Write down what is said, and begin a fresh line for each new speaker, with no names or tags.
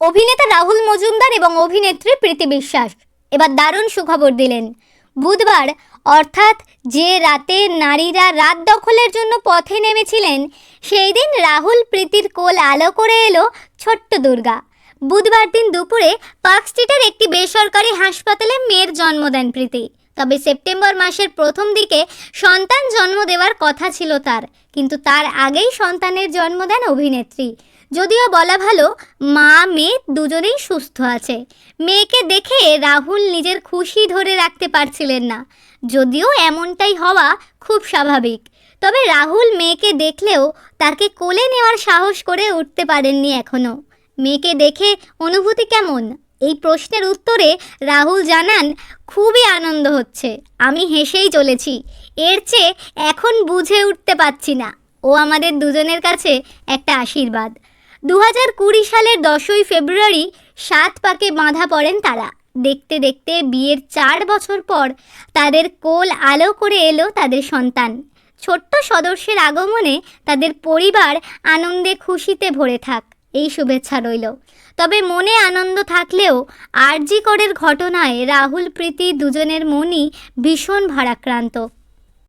অভিনেতা রাহুল মজুমদার এবং অভিনেত্রী প্রীতি বিশ্বাস এবার দারুণ সুখবর দিলেন। বুধবার অর্থাৎ যে রাতে নারীরা রাত দখলের জন্য পথে নেমেছিলেন, সেই দিন রাহুল প্রীতির কোল আলো করে এলো ছোট্ট দুর্গা। বুধবার দিন দুপুরে পার্ক স্ট্রিটের একটি বেসরকারি হাসপাতালে মেয়ের জন্ম দেন প্রীতি। তবে সেপ্টেম্বর মাসের প্রথম দিকে সন্তান জন্ম দেওয়ার কথা ছিল তার, কিন্তু তার আগেই সন্তানের জন্ম দেন অভিনেত্রী। যদিও বলা ভালো, মা মেয়ে দুজনেই সুস্থ আছে। মেয়েকে দেখে রাহুল নিজের খুশি ধরে রাখতে পারছিলেন না, যদিও এমনটাই হওয়া খুব স্বাভাবিক। তবে রাহুল মেয়েকে দেখলেও তাকে কোলে নেওয়ার সাহস করে উঠতে পারেননি এখনও। মেয়েকে দেখে অনুভূতি কেমন, এই প্রশ্নের উত্তরে রাহুল জানান, খুবই আনন্দ হচ্ছে, আমি হেসেই চলেছি, এর চেয়ে এখন বুঝে উঠতে পারছি না। ও আমাদের দুজনের কাছে একটা আশীর্বাদ। 2020 সালের 10ই ফেব্রুয়ারি 7 পাকে বাঁধা পড়েন তারা। দেখতে দেখতে বিয়ের 4 বছর পর তাদের কোল আলো করে এলো তাদের সন্তান। ছোট্ট সদস্যের আগমনে তাদের পরিবার আনন্দে খুশিতে ভরে থাক, এই শুভেচ্ছা রইল। তবে মনে আনন্দ থাকলেও আরজি করের ঘটনায় রাহুল প্রীতি দুজনের মনই ভীষণ ভারাক্রান্ত।